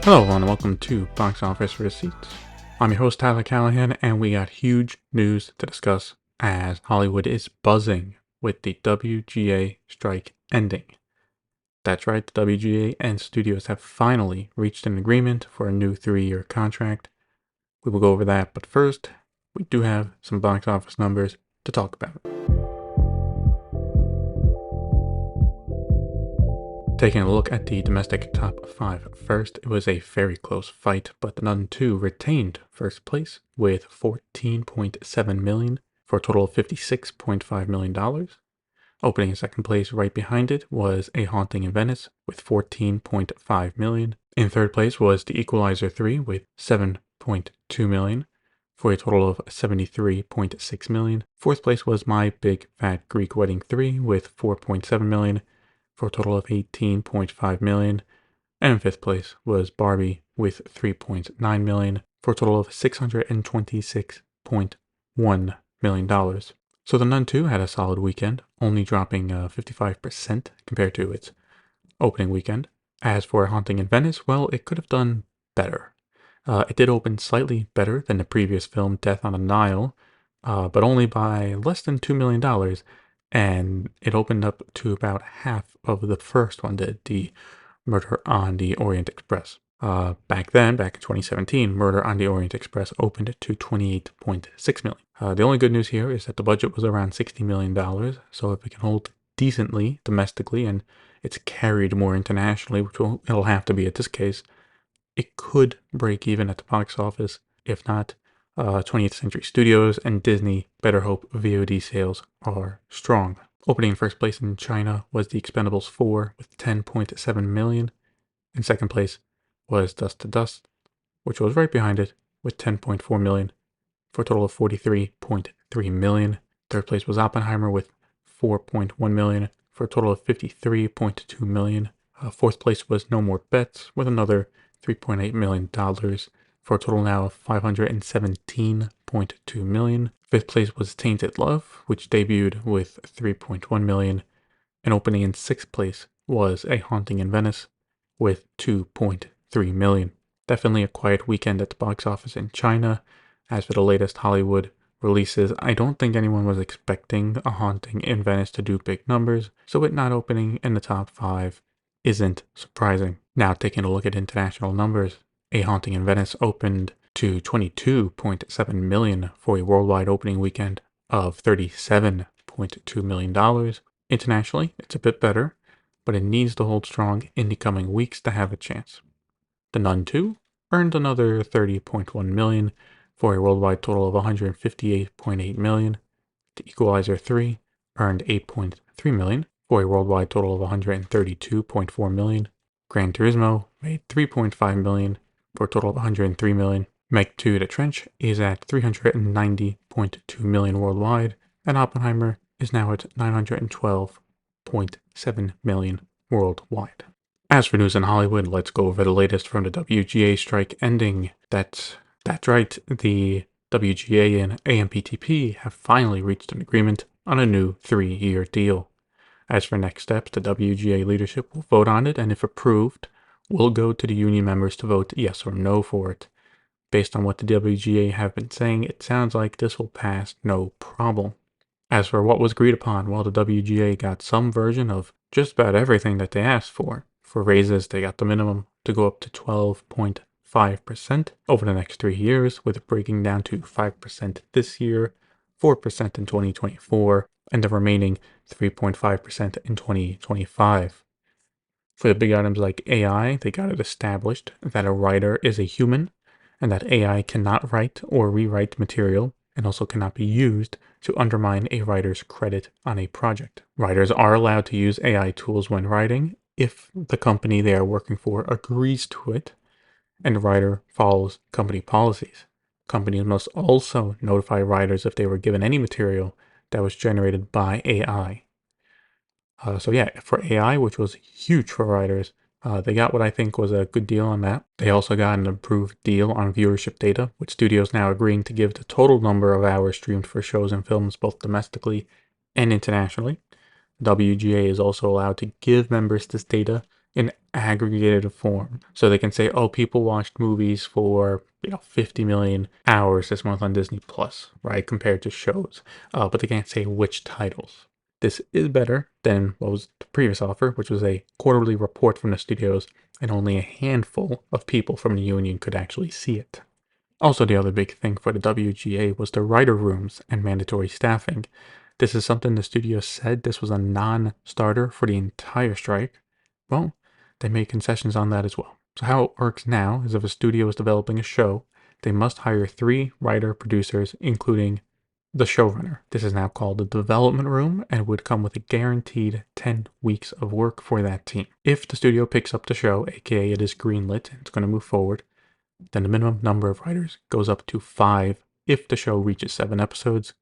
Hello everyone and welcome to Box Office Receipts. I'm your host Tyler Callahan and we got huge news to discuss as Hollywood is buzzing with the WGA strike ending. That's right, the WGA and studios have finally reached an agreement for a new 3-year contract. We will go over that, but first, we do have some box office numbers to talk about. Taking a look at the domestic top 5 first, it was a very close fight, but The Nun 2 retained first place with $14.7 million for a total of $56.5 million. Opening in second place right behind it was A Haunting in Venice with $14.5 million. In third place was The Equalizer 3 with $7.2 million for a total of $73.6 million. Fourth place was My Big Fat Greek Wedding 3 with $4.7 million for a total of $18.5 million. And in fifth place was Barbie with $3.9 million for a total of $626.1 million. So The Nun 2 had a solid weekend, only dropping 55% compared to its opening weekend. As for Haunting in Venice, well, it could have done better. It did open slightly better than the previous film, Death on the Nile, but only by less than $2 million, and it opened up to about half of the first one did, the Murder on the Orient Express. Back in 2017, Murder on the Orient Express opened to $28.6 million. The only good news here is that the budget was around $60 million, so if it can hold decently domestically and it's carried more internationally, which it'll have to be at this case, it could break even at the box office. If not, 20th Century Studios and Disney better hope VOD sales are strong. Opening in first place in China was The Expendables 4 with $10.7 million. In second place was Dust to Dust, which was right behind it with $10.4 million for a total of $43.3 million. Third place was Oppenheimer with $4.1 million for a total of $53.2 million. Fourth place was No More Bets with another $3.8 million for a total now of $517.2 million. Fifth place was Tainted Love, which debuted with $3.1 million. And opening in sixth place was A Haunting in Venice with $2.3 million. Definitely a quiet weekend at the box office in China. As for the latest Hollywood releases, I don't think anyone was expecting A Haunting in Venice to do big numbers, so it not opening in the top 5 isn't surprising. Now taking a look at international numbers, A Haunting in Venice opened to $22.7 million for a worldwide opening weekend of $37.2 million. Internationally, it's a bit better, but it needs to hold strong in the coming weeks to have a chance. The Nun 2 earned another $30.1 million for a worldwide total of $158.8 million. The Equalizer 3 earned $8.3 million for a worldwide total of $132.4 million. Gran Turismo made $3.5 million for a total of $103 million. Meg 2 The Trench is at $390.2 million worldwide, and Oppenheimer is now at $912.7 million worldwide. As for news in Hollywood, let's go over the latest from the WGA strike ending. That's right, the WGA and AMPTP have finally reached an agreement on a new 3-year deal. As for next steps, the WGA leadership will vote on it, and if approved, will go to the union members to vote yes or no for it. Based on what the WGA have been saying, it sounds like this will pass no problem. As for what was agreed upon, well, the WGA got some version of just about everything that they asked for. For raises, they got the minimum to go up to 12.5% over the next 3 years, with it breaking down to 5% this year, 4% in 2024, and the remaining 3.5% in 2025. For the big items like AI, they got it established that a writer is a human, and that AI cannot write or rewrite material, and also cannot be used to undermine a writer's credit on a project. Writers are allowed to use AI tools when writing if the company they are working for agrees to it, and the writer follows company policies. Companies must also notify writers if they were given any material that was generated by AI. So yeah, for AI, which was huge for writers, they got what I think was a good deal on that. They also got an improved deal on viewership data, with studios now agreeing to give the total number of hours streamed for shows and films both domestically and internationally. WGA is also allowed to give members this data in aggregated form. So they can say, oh, people watched movies for 50 million hours this month on Disney Plus, right? Compared to shows. But they can't say which titles. This is better than what was the previous offer, which was a quarterly report from the studios, and only a handful of people from the union could actually see it. Also, the other big thing for the WGA was the writer rooms and mandatory staffing. This is something the studio said this was a non-starter for the entire strike. Well, they made concessions on that as well. So how it works now is if a studio is developing a show, they must hire 3 writer-producers, including the showrunner. This is now called the development room and would come with a guaranteed 10 weeks of work for that team. If the studio picks up the show, aka it is greenlit and it's going to move forward, then the minimum number of writers goes up to 5 if the show reaches 7 episodes.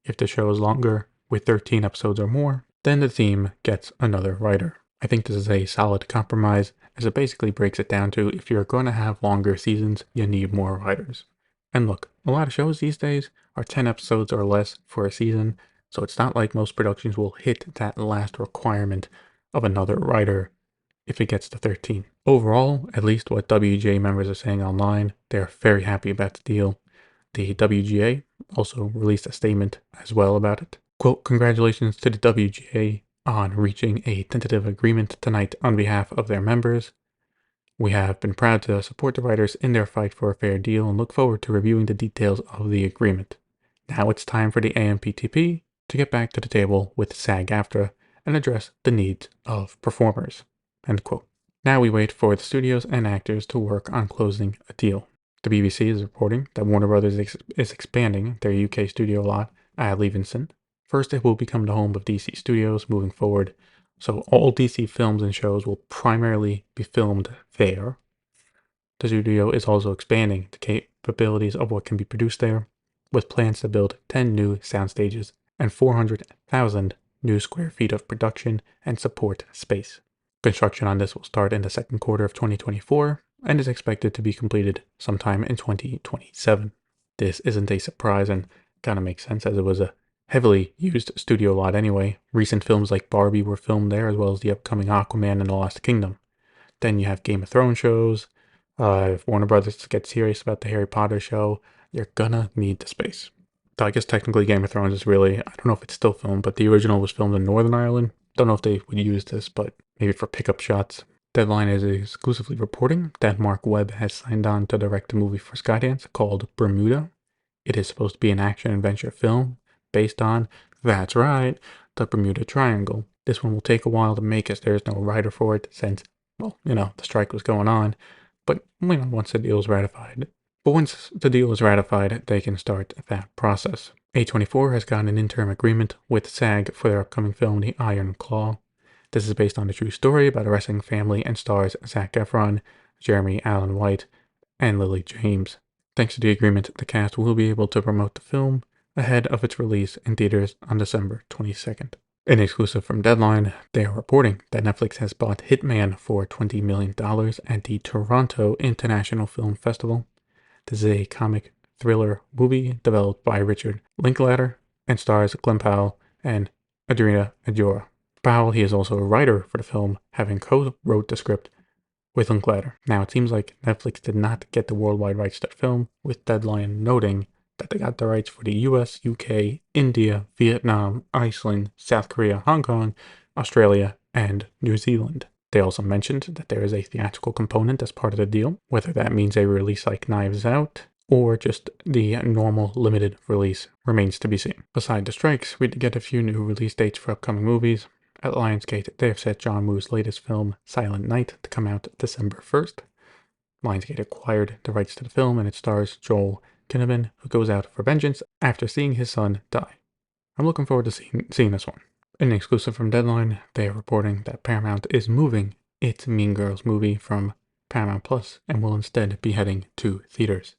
If the show is longer, with 13 episodes or more, then the team gets another writer. I think this is a solid compromise, as it basically breaks it down to if you're going to have longer seasons, you need more writers. And look, a lot of shows these days are 10 episodes or less for a season, so it's not like most productions will hit that last requirement of another writer if it gets to 13. Overall, at least what WGA members are saying online, they're very happy about the deal. The WGA also released a statement as well about it. Quote, congratulations to the WGA on reaching a tentative agreement tonight on behalf of their members. We have been proud to support the writers in their fight for a fair deal and look forward to reviewing the details of the agreement. Now it's time for the AMPTP to get back to the table with SAG-AFTRA and address the needs of performers. End quote. Now we wait for the studios and actors to work on closing a deal. The BBC is reporting that Warner Brothers is expanding their UK studio lot at Leavesden. First, it will become the home of DC Studios moving forward, so all DC films and shows will primarily be filmed there. The studio is also expanding the capabilities of what can be produced there, with plans to build 10 new sound stages and 400,000 new square feet of production and support space. Construction on this will start in the second quarter of 2024 and is expected to be completed sometime in 2027. This isn't a surprise and kind of makes sense as it was a heavily used studio lot anyway. Recent films like Barbie were filmed there, as well as the upcoming Aquaman and the Lost Kingdom. Then you have Game of Thrones shows. If Warner Brothers gets serious about the Harry Potter show, you're gonna need the space. I guess technically Game of Thrones is really, I don't know if it's still filmed, but the original was filmed in Northern Ireland. Don't know if they would use this, but maybe for pickup shots. Deadline is exclusively reporting that Mark Webb has signed on to direct a movie for Skydance called Bermuda. It is supposed to be an action-adventure film based on, that's right, the Bermuda Triangle. This one will take a while to make as there is no writer for it since, well, the strike was going on. But once the deal is ratified. But once the deal is ratified, they can start that process. A24 has gotten an interim agreement with SAG for their upcoming film, The Iron Claw. This is based on a true story about a wrestling family and stars Zac Efron, Jeremy Allen White, and Lily James. Thanks to the agreement, the cast will be able to promote the film ahead of its release in theaters on December 22nd. An exclusive from Deadline, they are reporting that Netflix has bought Hitman for $20 million at the Toronto International Film Festival. This is a comic thriller movie developed by Richard Linklater and stars Glen Powell and Adrina Adjora. Powell, he is also a writer for the film, having co-wrote the script with Linklater. Now, it seems like Netflix did not get the worldwide rights to the film, with Deadline noting that they got the rights for the US, UK, India, Vietnam, Iceland, South Korea, Hong Kong, Australia, and New Zealand. They also mentioned that there is a theatrical component as part of the deal, whether that means a release like Knives Out or just the normal limited release remains to be seen. Beside the strikes, we did get a few new release dates for upcoming movies. At Lionsgate, they have set John Woo's latest film, Silent Night, to come out December 1st. Lionsgate acquired the rights to the film, and it stars Joel Kinnaman, who goes out for vengeance after seeing his son die. I'm looking forward to seeing this one. An exclusive from Deadline, they are reporting that Paramount is moving its Mean Girls movie from Paramount Plus and will instead be heading to theaters,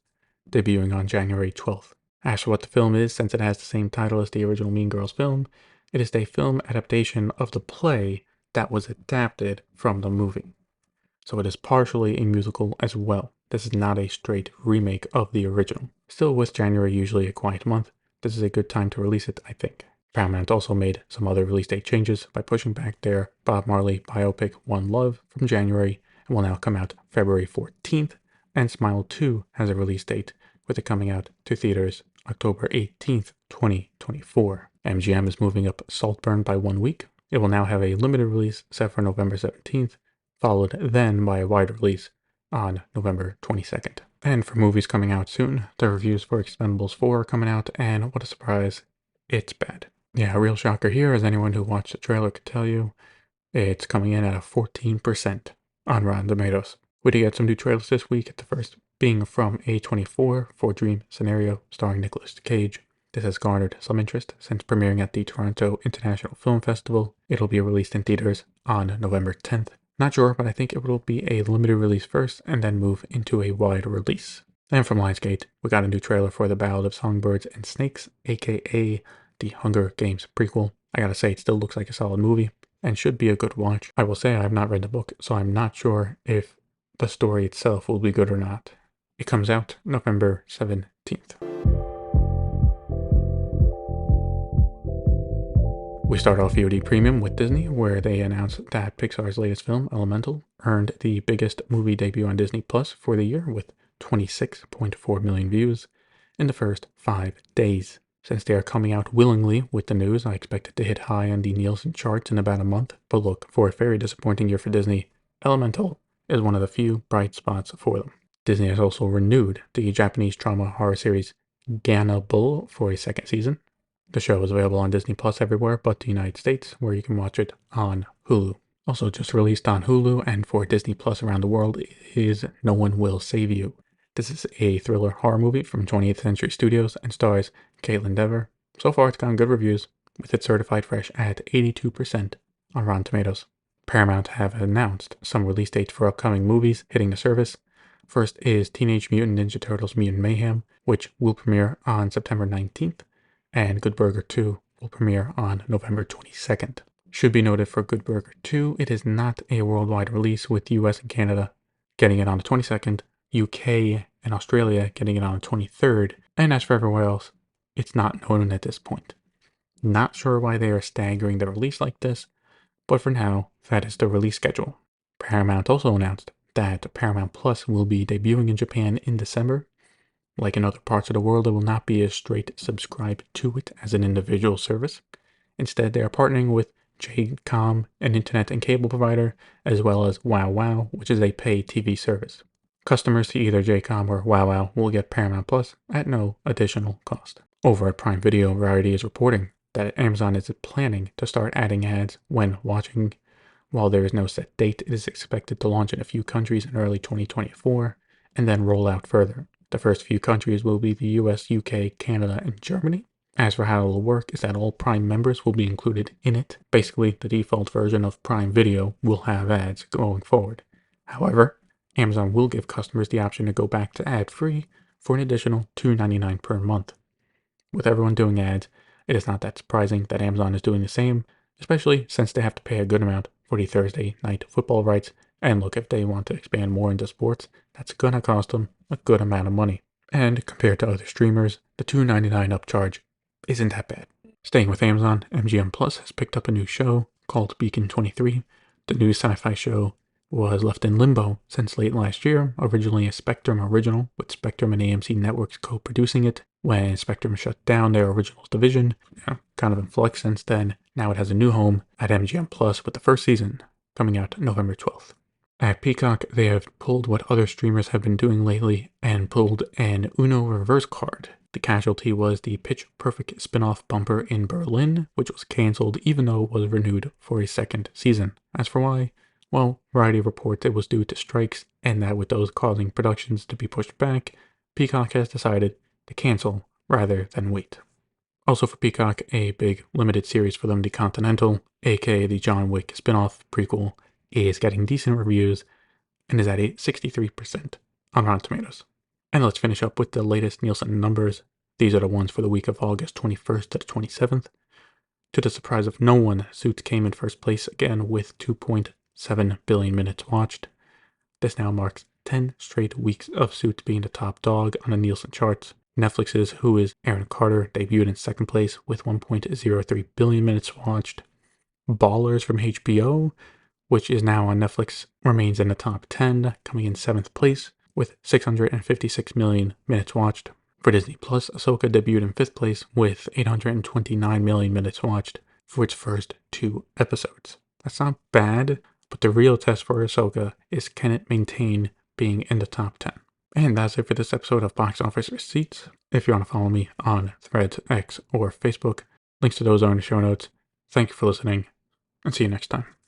debuting on January 12th. As for what the film is, since it has the same title as the original Mean Girls film, it is a film adaptation of the play that was adapted from the movie. So it is partially a musical as well. This is not a straight remake of the original. Still, with January usually a quiet month, this is a good time to release it, I think. Paramount also made some other release date changes by pushing back their Bob Marley biopic One Love from January and will now come out February 14th, and Smile 2 has a release date, with it coming out to theaters October 18th, 2024. MGM is moving up Saltburn by 1 week. It will now have a limited release set for November 17th, followed then by a wide release on November 22nd. And for movies coming out soon, the reviews for Expendables 4 are coming out, and what a surprise, it's bad. Yeah, a real shocker here, as anyone who watched the trailer could tell you. It's coming in at a 14% on Rotten Tomatoes. We did get some new trailers this week, the first being from A24 for Dream Scenario, starring Nicolas Cage. This has garnered some interest since premiering at the Toronto International Film Festival. It'll be released in theaters on November 10th. Not sure, but I think it will be a limited release first and then move into a wide release. And from Lionsgate, we got a new trailer for The Ballad of Songbirds and Snakes, aka the Hunger Games prequel. I gotta say, it still looks like a solid movie and should be a good watch. I will say I have not read the book, so I'm not sure if the story itself will be good or not. It comes out November 17th. We start off VOD Premium with Disney, where they announced that Pixar's latest film, Elemental, earned the biggest movie debut on Disney Plus for the year with 26.4 million views in the first 5 days. Since they are coming out willingly with the news, I expect it to hit high on the Nielsen charts in about a month. But look, for a very disappointing year for Disney, Elemental is one of the few bright spots for them. Disney has also renewed the Japanese drama horror series Ganabul for a second season. The show is available on Disney Plus everywhere but the United States, where you can watch it on Hulu. Also just released on Hulu and for Disney Plus around the world is No One Will Save You. This is a thriller horror movie from 20th Century Studios and stars Caitlin Dever. So far, it's gotten good reviews, with it certified fresh at 82% on Rotten Tomatoes. Paramount have announced some release dates for upcoming movies hitting the service. First is Teenage Mutant Ninja Turtles Mutant Mayhem, which will premiere on September 19th, and Good Burger 2 will premiere on November 22nd. Should be noted for Good Burger 2, it is not a worldwide release, with US and Canada getting it on the 22nd, UK and Australia getting it on the 23rd, and as for everywhere else, it's not known at this point. Not sure why they are staggering the release like this, but for now, that is the release schedule. Paramount also announced that Paramount Plus will be debuting in Japan in December. Like in other parts of the world, it will not be a straight subscribe to it as an individual service. Instead, they are partnering with JCOM, an internet and cable provider, as well as WowWow, which is a pay TV service. Customers to either JCOM or WowWow will get Paramount Plus at no additional cost. Over at Prime Video, Variety is reporting that Amazon is planning to start adding ads when watching. While there is no set date, it is expected to launch in a few countries in early 2024 and then roll out further. The first few countries will be the US, UK, Canada, and Germany. As for how it will work is that all Prime members will be included in it. Basically, the default version of Prime Video will have ads going forward. However, Amazon will give customers the option to go back to ad-free for an additional $2.99 per month. With everyone doing ads, it is not that surprising that Amazon is doing the same, especially since they have to pay a good amount for the Thursday night football rights. And look, if they want to expand more into sports, that's gonna cost them a good amount of money. And compared to other streamers, the $2.99 upcharge isn't that bad. Staying with Amazon, MGM Plus has picked up a new show called Beacon 23. The new sci-fi show was left in limbo since late last year, originally a Spectrum original, with Spectrum and AMC Networks co-producing it. When Spectrum shut down their originals division, kind of in flux since then, now it has a new home at MGM Plus, with the first season coming out November 12th. At Peacock, they have pulled what other streamers have been doing lately and pulled an Uno reverse card. The casualty was the Pitch Perfect spin-off Bumper in Berlin, which was cancelled even though it was renewed for a second season. As for why, well, Variety reports it was due to strikes, and that with those causing productions to be pushed back, Peacock has decided to cancel rather than wait. Also for Peacock, a big limited series for them, The Continental, aka the John Wick spin-off prequel, is getting decent reviews and is at a 63% on Rotten Tomatoes. And let's finish up with the latest Nielsen numbers. These are the ones for the week of August 21st to the 27th. To the surprise of no one, Suits came in first place again with 2.7 billion minutes watched. This now marks 10 straight weeks of Suits being the top dog on the Nielsen charts. Netflix's Who is Aaron Carter debuted in second place with 1.03 billion minutes watched. Ballers from HBO, which is now on Netflix, remains in the top 10, coming in 7th place with 656 million minutes watched. For Disney Plus, Ahsoka debuted in 5th place with 829 million minutes watched for its first 2 episodes. That's not bad, but the real test for Ahsoka is, can it maintain being in the top 10? And that's it for this episode of Box Office Receipts. If you want to follow me on Threads, X, or Facebook, links to those are in the show notes. Thank you for listening, and see you next time.